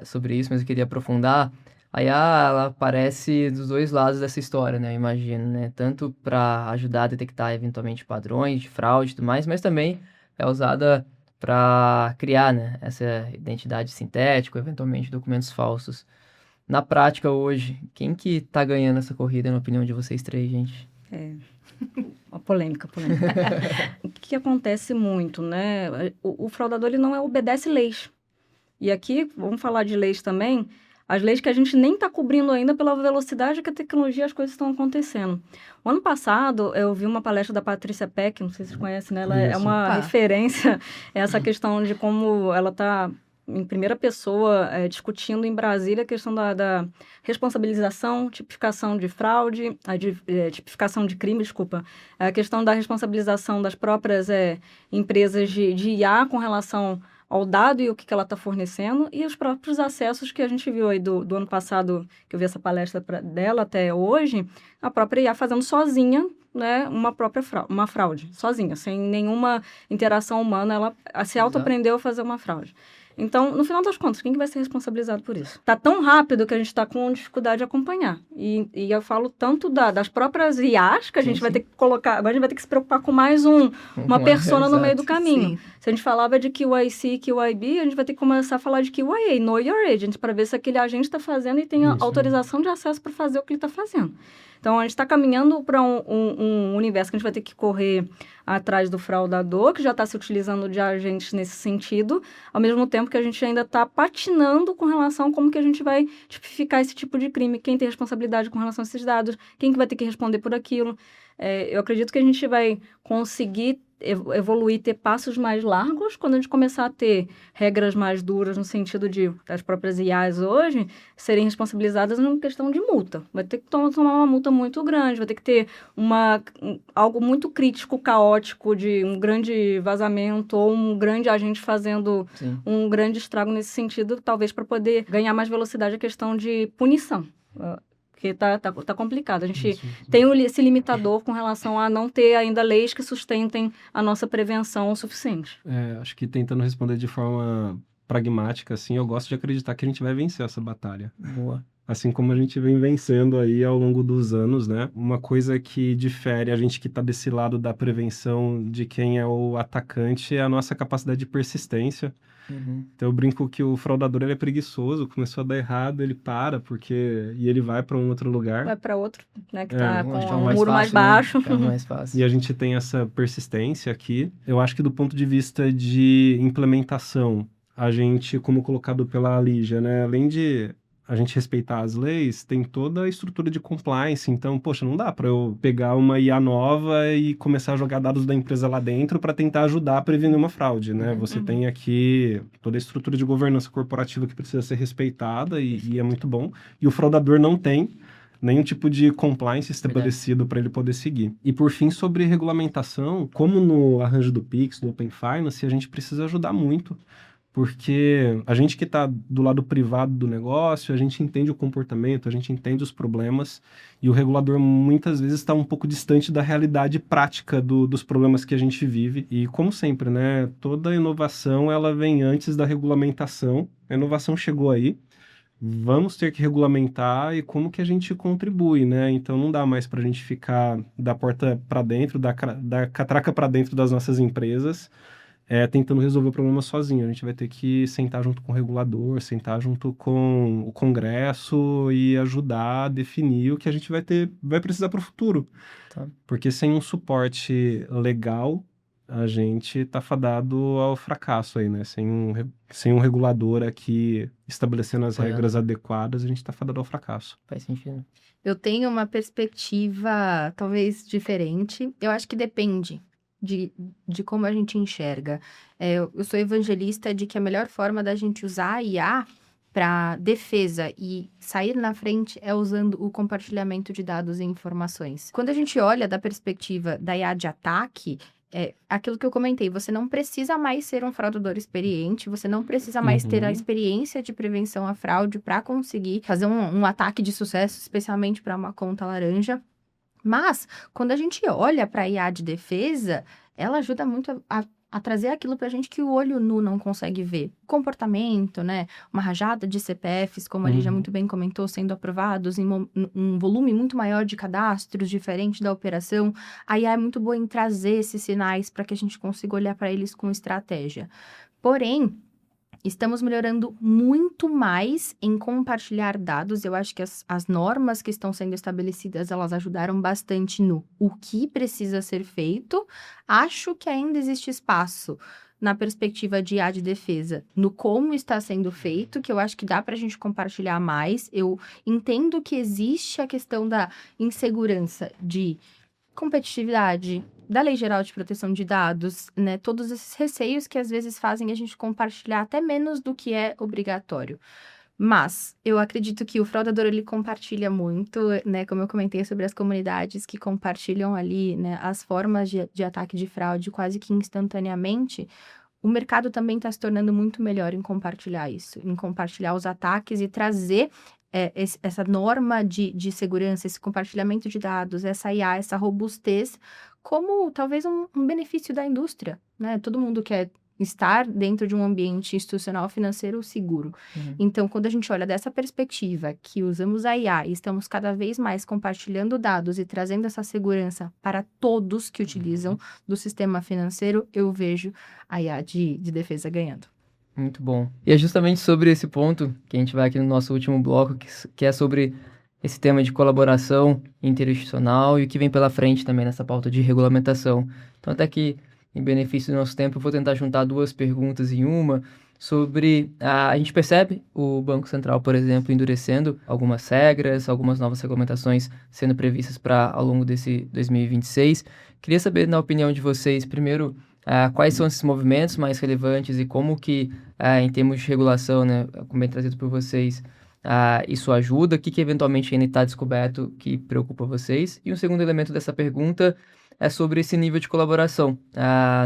sobre isso, mas eu queria aprofundar. A IA, ela aparece dos dois lados dessa história, né? Eu imagino, né? Tanto para ajudar a detectar eventualmente padrões de fraude e tudo mais, mas também é usada para criar, né? Essa identidade sintética, eventualmente documentos falsos. Na prática hoje, quem que tá ganhando essa corrida, na opinião de vocês três, gente? Uma polêmica. O que acontece muito, né? O fraudador, ele não obedece leis. E aqui, vamos falar de leis também, as leis que a gente nem está cobrindo ainda pela velocidade que a tecnologia as coisas estão acontecendo. O ano passado, eu vi uma palestra da Patrícia Peck, não sei se vocês conhecem, né? Ela é uma referência a essa questão de como ela está em primeira pessoa, discutindo em Brasília a questão da responsabilização, tipificação de fraude, tipificação de crime, desculpa, a questão da responsabilização das próprias empresas de IA com relação ao dado e o que ela está fornecendo, e os próprios acessos que a gente viu aí do ano passado, que eu vi essa palestra dela até hoje, a própria IA fazendo sozinha, né, uma fraude, sozinha, sem nenhuma interação humana, ela se auto-aprendeu a fazer uma fraude. Então, no final das contas, quem que vai ser responsabilizado por isso? Está tão rápido que a gente está com dificuldade de acompanhar. E eu falo tanto das próprias IAs que a gente vai ter que colocar... Agora a gente vai ter que se preocupar com mais uma persona no meio do caminho. Sim. Se a gente falava de QIC, QIB, a gente vai ter que começar a falar de QIA, Know Your Agent, para ver se aquele agente está fazendo e tem a autorização de acesso para fazer o que ele está fazendo. Então, a gente está caminhando para um universo que a gente vai ter que correr atrás do fraudador, que já está se utilizando de agentes nesse sentido, ao mesmo tempo que a gente ainda está patinando com relação a como que a gente vai tipificar esse tipo de crime, quem tem responsabilidade com relação a esses dados, quem que vai ter que responder por aquilo. Eu acredito que a gente vai conseguir evoluir, ter passos mais largos, quando a gente começar a ter regras mais duras no sentido de as próprias IAs hoje serem responsabilizadas numa questão de multa. Vai ter que tomar uma multa muito grande, vai ter que ter algo muito crítico, caótico, de um grande vazamento ou um grande agente fazendo um grande estrago nesse sentido, talvez para poder ganhar mais velocidade a questão de punição. Porque tá complicado. A gente tem esse limitador com relação a não ter ainda leis que sustentem a nossa prevenção o suficiente. Acho que tentando responder de forma pragmática, assim, eu gosto de acreditar que a gente vai vencer essa batalha. Boa. Assim como a gente vem vencendo aí ao longo dos anos, né? Uma coisa que difere a gente que está desse lado da prevenção de quem é o atacante é a nossa capacidade de persistência. Então eu brinco que o fraudador ele é preguiçoso, começou a dar errado, ele para, e ele vai para um outro lugar. Vai para outro, né, que tá com um muro mais baixo. Né? Mais fácil. E a gente tem essa persistência aqui. Eu acho que do ponto de vista de implementação, a gente, como colocado pela Lígia, né, além de a gente respeitar as leis, tem toda a estrutura de compliance. Então, poxa, não dá para eu pegar uma IA nova e começar a jogar dados da empresa lá dentro para tentar ajudar a prevenir uma fraude, né? Você tem aqui toda a estrutura de governança corporativa que precisa ser respeitada e é muito bom. E o fraudador não tem nenhum tipo de compliance estabelecido para ele poder seguir. E por fim, sobre regulamentação, como no arranjo do Pix, do Open Finance, a gente precisa ajudar muito. Porque a gente que está do lado privado do negócio, a gente entende o comportamento, a gente entende os problemas, e o regulador muitas vezes está um pouco distante da realidade prática dos problemas que a gente vive. E como sempre, né, toda inovação ela vem antes da regulamentação. A inovação chegou aí, vamos ter que regulamentar e como que a gente contribui, né? Então não dá mais para a gente ficar da porta para dentro, da catraca para dentro das nossas empresas, tentando resolver o problema sozinho. A gente vai ter que sentar junto com o regulador, sentar junto com o Congresso e ajudar a definir o que a gente vai precisar para o futuro. Tá. Porque sem um suporte legal, a gente está fadado ao fracasso aí, né? Sem um regulador aqui estabelecendo as regras adequadas, a gente está fadado ao fracasso. Faz sentido. Eu tenho uma perspectiva talvez diferente. Eu acho que depende de como a gente enxerga. Eu sou evangelista de que a melhor forma da gente usar a IA para defesa e sair na frente é usando o compartilhamento de dados e informações. Quando a gente olha da perspectiva da IA de ataque, aquilo que eu comentei, você não precisa mais ser um fraudador experiente, você não precisa mais ter a experiência de prevenção à fraude para conseguir fazer um ataque de sucesso, especialmente para uma conta laranja. Mas, quando a gente olha para a IA de defesa, ela ajuda muito a trazer aquilo para a gente que o olho nu não consegue ver. Comportamento, né? Uma rajada de CPFs, como a Lígia muito bem comentou, sendo aprovados em um volume muito maior de cadastros, diferente da operação. A IA é muito boa em trazer esses sinais para que a gente consiga olhar para eles com estratégia. Porém, estamos melhorando muito mais em compartilhar dados. Eu acho que as normas que estão sendo estabelecidas, elas ajudaram bastante no o que precisa ser feito. Acho que ainda existe espaço na perspectiva de IA de defesa, no como está sendo feito, que eu acho que dá para a gente compartilhar mais. Eu entendo que existe a questão da insegurança de competitividade, da Lei Geral de Proteção de Dados, né? Todos esses receios que às vezes fazem a gente compartilhar até menos do que é obrigatório. Mas eu acredito que o fraudador, ele compartilha muito, né? Como eu comentei sobre as comunidades que compartilham ali, né, as formas de ataque de fraude quase que instantaneamente. O mercado também está se tornando muito melhor em compartilhar isso, em compartilhar os ataques e trazer essa norma de segurança, esse compartilhamento de dados, essa IA, essa robustez, como talvez um benefício da indústria, né? Todo mundo quer estar dentro de um ambiente institucional financeiro seguro. Então, quando a gente olha dessa perspectiva, que usamos a IA e estamos cada vez mais compartilhando dados e trazendo essa segurança para todos que utilizam do sistema financeiro, eu vejo a IA de defesa ganhando. Muito bom. E é justamente sobre esse ponto que a gente vai aqui no nosso último bloco, que é sobre esse tema de colaboração interinstitucional e o que vem pela frente também nessa pauta de regulamentação. Então, até que, em benefício do nosso tempo, eu vou tentar juntar duas perguntas em uma sobre... A gente percebe o Banco Central, por exemplo, endurecendo algumas regras, algumas novas regulamentações sendo previstas para ao longo desse 2026. Queria saber, na opinião de vocês, primeiro... quais são esses movimentos mais relevantes e como que, em termos de regulação, né, como bem trazido por vocês, isso ajuda? O que eventualmente ainda está descoberto que preocupa vocês? E um segundo elemento dessa pergunta é sobre esse nível de colaboração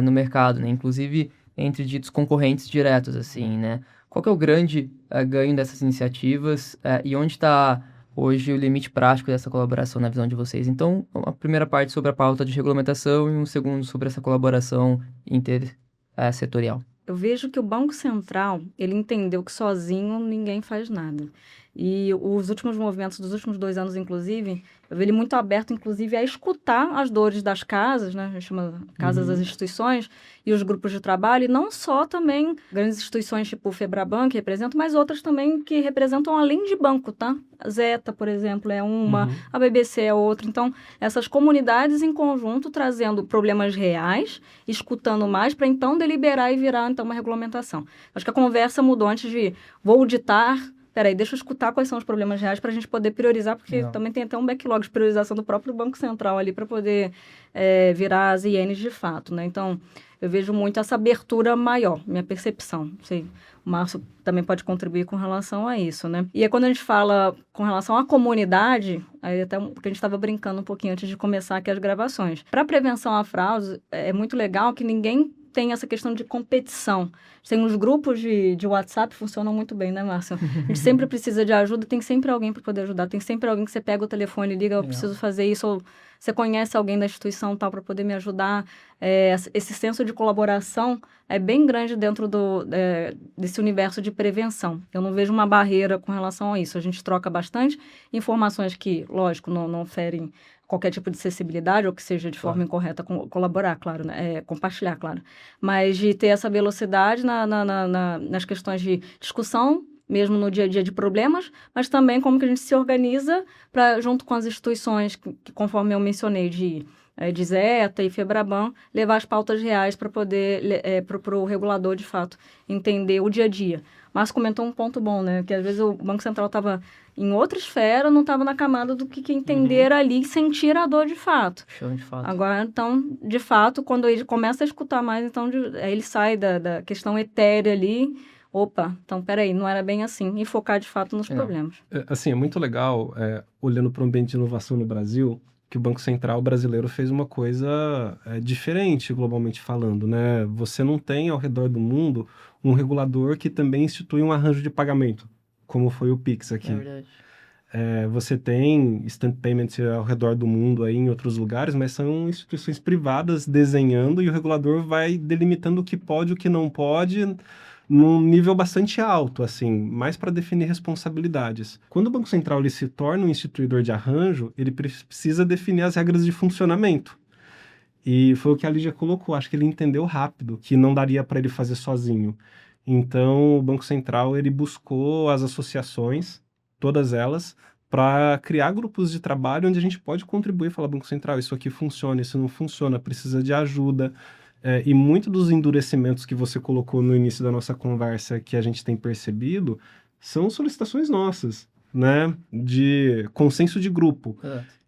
no mercado, né, inclusive entre ditos concorrentes diretos, assim, né? Qual que é o grande ganho dessas iniciativas e onde está hoje o limite prático dessa colaboração na visão de vocês? Então, a primeira parte sobre a pauta de regulamentação e um segundo sobre essa colaboração intersetorial. Eu vejo que o Banco Central, ele entendeu que sozinho ninguém faz nada. E os últimos movimentos dos últimos 2 anos, inclusive, eu vejo ele muito aberto, inclusive, a escutar as dores das casas, né? A gente chama casas das instituições, e os grupos de trabalho, e não só também grandes instituições tipo o Febraban, que representam, mas outras também que representam além de banco, tá? A Zeta, por exemplo, é uma, a BBC é outra. Então, essas comunidades em conjunto trazendo problemas reais, escutando mais, para então deliberar e virar, então, uma regulamentação. Acho que a conversa mudou antes de vou ditar... Peraí, deixa eu escutar quais são os problemas reais para a gente poder priorizar, porque também tem até um backlog de priorização do próprio Banco Central ali para poder virar as INs de fato, né? Então, eu vejo muito essa abertura maior, minha percepção. Não sei, o Márcio também pode contribuir com relação a isso, né? E aí, quando a gente fala com relação à comunidade, aí até porque a gente estava brincando um pouquinho antes de começar aqui as gravações. Para prevenção à fraude, é muito legal que ninguém tem essa questão de competição. Tem uns grupos de WhatsApp que funcionam muito bem, né, Márcio? A gente sempre precisa de ajuda, tem sempre alguém para poder ajudar, tem sempre alguém que você pega o telefone e liga, eu preciso fazer isso, ou você conhece alguém da instituição tal para poder me ajudar. Esse senso de colaboração é bem grande dentro desse universo de prevenção. Eu não vejo uma barreira com relação a isso. A gente troca bastante informações que, lógico, não ferem qualquer tipo de acessibilidade, ou que seja de forma incorreta, colaborar, claro, né? Compartilhar, claro. Mas de ter essa velocidade nas questões de discussão, mesmo no dia a dia de problemas, mas também como que a gente se organiza para, junto com as instituições, que, conforme eu mencionei, de Zeta e Febraban, levar as pautas reais para poder, para o regulador, de fato, entender o dia a dia. Mas comentou um ponto bom, né? Que às vezes o Banco Central estava em outra esfera, não estava na camada do que entender ali e sentir a dor de fato. Show, de fato. Agora, então, de fato, quando ele começa a escutar mais, então aí ele sai da questão etérea ali. Opa, então peraí, não era bem assim. E focar de fato nos problemas. Assim, é muito legal, olhando para o ambiente de inovação no Brasil, que o Banco Central brasileiro fez uma coisa diferente, globalmente falando, né? Você não tem ao redor do mundo um regulador que também institui um arranjo de pagamento, como foi o Pix aqui. É verdade. Você tem instant payment ao redor do mundo aí em outros lugares, mas são instituições privadas desenhando e o regulador vai delimitando o que pode e o que não pode num nível bastante alto, assim, mais para definir responsabilidades. Quando o Banco Central ele se torna um instituidor de arranjo, ele precisa definir as regras de funcionamento. E foi o que a Lígia colocou, acho que ele entendeu rápido que não daria para ele fazer sozinho. Então, o Banco Central ele buscou as associações, todas elas, para criar grupos de trabalho onde a gente pode contribuir e falar, Banco Central, isso aqui funciona, isso não funciona, precisa de ajuda. E muito dos endurecimentos que você colocou no início da nossa conversa que a gente tem percebido são solicitações nossas, né? De consenso de grupo.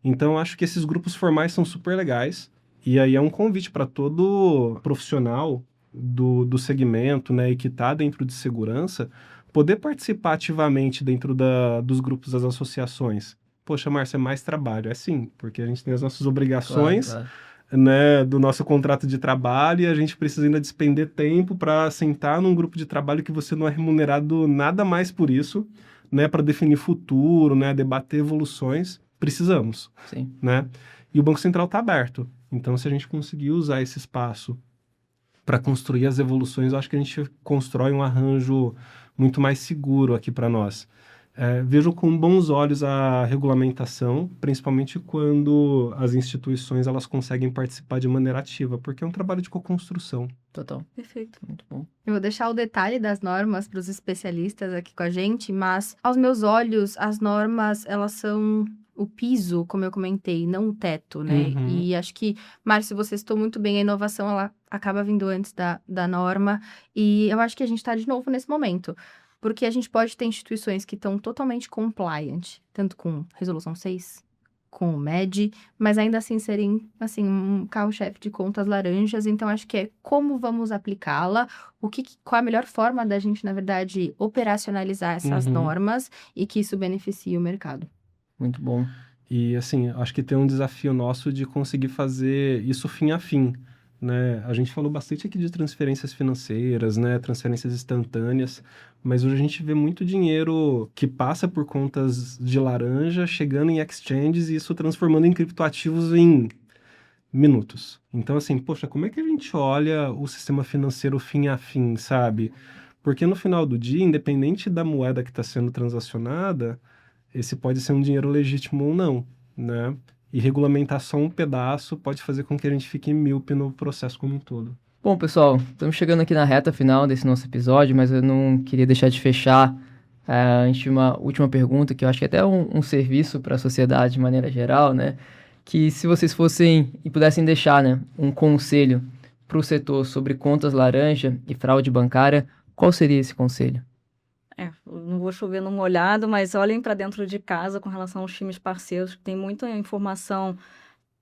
Então, acho que esses grupos formais são super legais. E aí é um convite para todo profissional do segmento, né, e que está dentro de segurança, poder participar ativamente dentro dos grupos das associações. Poxa, Márcia, é mais trabalho. É sim, porque a gente tem as nossas obrigações, Claro. Né, do nosso contrato de trabalho, e a gente precisa ainda despender tempo para sentar num grupo de trabalho que você não é remunerado nada mais por isso, né, para definir futuro, né, debater evoluções. Precisamos. Sim. Né? E o Banco Central está aberto. Então, se a gente conseguir usar esse espaço para construir as evoluções, eu acho que a gente constrói um arranjo muito mais seguro aqui para nós. Vejo com bons olhos a regulamentação, principalmente quando as instituições elas conseguem participar de maneira ativa, porque é um trabalho de co-construção. Total. Perfeito. Muito bom. Eu vou deixar o detalhe das normas para os especialistas aqui com a gente, mas aos meus olhos, as normas, elas são o piso, como eu comentei, não o teto, né? Uhum. E acho que, Márcio, você citou muito bem, a inovação, ela acaba vindo antes da norma, e eu acho que a gente está de novo nesse momento. Porque a gente pode ter instituições que estão totalmente compliant, tanto com Resolução 6, com o MED, mas ainda assim serem, assim, um carro-chefe de contas laranjas. Então, acho que é como vamos aplicá-la, qual a melhor forma da gente, na verdade, operacionalizar essas normas e que isso beneficie o mercado. Muito bom. E, assim, acho que tem um desafio nosso de conseguir fazer isso fim a fim, né? A gente falou bastante aqui de transferências financeiras, né? Transferências instantâneas, mas hoje a gente vê muito dinheiro que passa por contas de laranja, chegando em exchanges e isso transformando em criptoativos em minutos. Então, assim, poxa, como é que a gente olha o sistema financeiro fim a fim, sabe? Porque no final do dia, independente da moeda que está sendo transacionada, esse pode ser um dinheiro legítimo ou não, né? E regulamentar só um pedaço pode fazer com que a gente fique míope no processo como um todo. Bom, pessoal, estamos chegando aqui na reta final desse nosso episódio, mas eu não queria deixar de fechar. A gente tinha uma última pergunta, que eu acho que é até um serviço para a sociedade de maneira geral, né? Que se vocês fossem e pudessem deixar, né, um conselho para o setor sobre contas laranja e fraude bancária, qual seria esse conselho? Não vou chover no molhado, mas olhem para dentro de casa com relação aos times parceiros, que tem muita informação,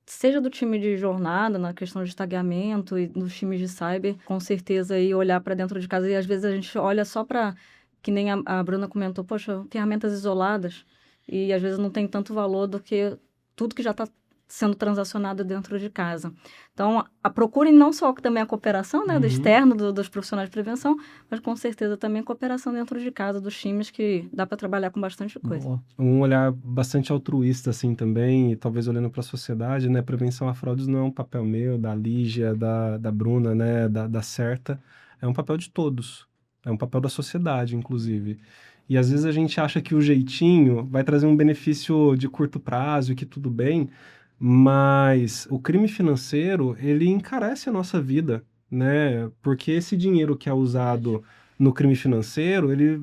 seja do time de jornada, na questão de tagueamento e dos times de cyber, com certeza aí olhar para dentro de casa. E às vezes a gente olha só para, que nem a Bruna comentou, poxa, ferramentas isoladas, e às vezes não tem tanto valor do que tudo que já está sendo transacionado dentro de casa. Então, procurem não só também a cooperação, né, do externo, dos profissionais de prevenção, mas com certeza também a cooperação dentro de casa, dos times, que dá para trabalhar com bastante coisa. Boa. Um olhar bastante altruísta, assim, também, e talvez olhando para a sociedade, né, prevenção a fraudes não é um papel meu, da Lígia, da Bruna, né, da Certa, é um papel de todos, é um papel da sociedade, inclusive. E às vezes a gente acha que o jeitinho vai trazer um benefício de curto prazo e que tudo bem, Mas o crime financeiro, ele encarece a nossa vida, né? Porque esse dinheiro que é usado no crime financeiro, ele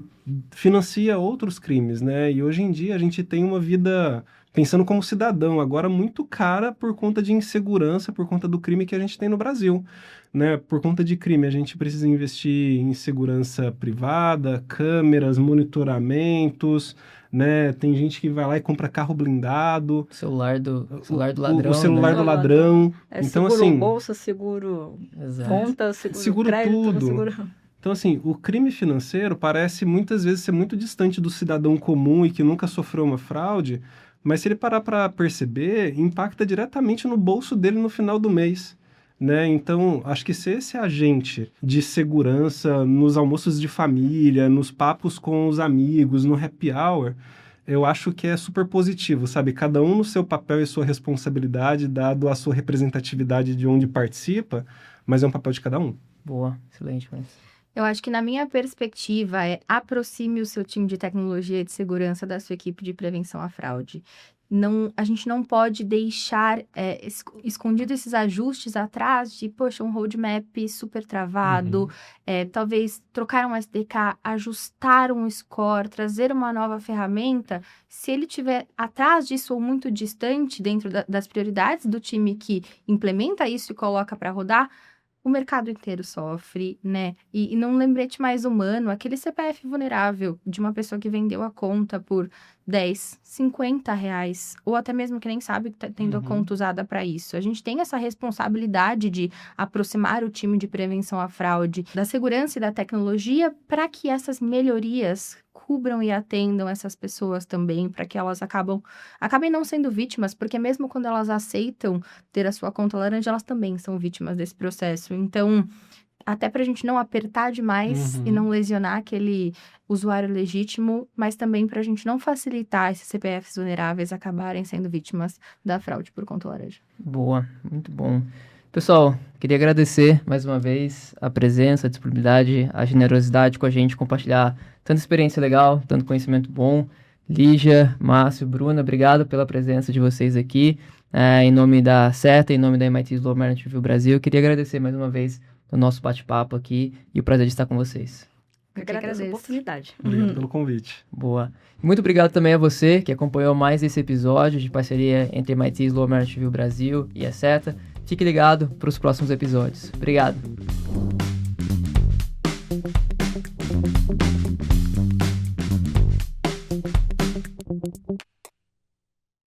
financia outros crimes, né? E hoje em dia a gente tem uma vida, pensando como cidadão, agora muito cara por conta de insegurança, por conta do crime que a gente tem no Brasil, né? Por conta de crime, a gente precisa investir em segurança privada, câmeras, monitoramentos, né? Tem gente que vai lá e compra carro blindado. Celular do ladrão. O celular né? do ladrão. Então, seguro assim, bolsa, seguro Exato. conta, Seguro crédito, tudo. seguro... Então, assim, o crime financeiro parece muitas vezes ser muito distante do cidadão comum e que nunca sofreu uma fraude, mas se ele parar para perceber, impacta diretamente no bolso dele no final do mês, né? Então, acho que ser esse agente de segurança nos almoços de família, nos papos com os amigos, no happy hour, eu acho que é super positivo, sabe? Cada um no seu papel e sua responsabilidade, dado a sua representatividade de onde participa, mas é um papel de cada um. Boa, excelente, mas... Eu acho que na minha perspectiva aproxime o seu time de tecnologia e de segurança da sua equipe de prevenção à fraude. A gente não pode deixar escondido esses ajustes atrás de, poxa, um roadmap super travado, talvez trocar um SDK, ajustar um score, trazer uma nova ferramenta. Se ele estiver atrás disso ou muito distante dentro das prioridades do time que implementa isso e coloca para rodar, o mercado inteiro sofre, né? E num lembrete mais humano, aquele CPF vulnerável de uma pessoa que vendeu a conta por 10, 50 reais, ou até mesmo que nem sabe que tá tendo a conta usada para isso. A gente tem essa responsabilidade de aproximar o time de prevenção à fraude, da segurança e da tecnologia, para que essas melhorias cubram e atendam essas pessoas também, para que elas acabem não sendo vítimas, porque mesmo quando elas aceitam ter a sua conta laranja, elas também são vítimas desse processo. Então, até para a gente não apertar demais e não lesionar aquele usuário legítimo, mas também para a gente não facilitar esses CPFs vulneráveis acabarem sendo vítimas da fraude por conta laranja. Boa, muito bom. Pessoal, queria agradecer mais uma vez a presença, a disponibilidade, a generosidade com a gente, compartilhar tanta experiência legal, tanto conhecimento bom. Lígia, Márcio, Bruna, obrigado pela presença de vocês aqui. Em nome da CETA, em nome da MIT Sloan Management Review Brasil, queria agradecer mais uma vez o nosso bate-papo aqui e o prazer de estar com vocês. Eu agradeço a oportunidade. Obrigado pelo convite. Boa. Muito obrigado também a você que acompanhou mais esse episódio de parceria entre MIT Sloan Management Review Brasil e a CETA. Fique ligado para os próximos episódios. Obrigado.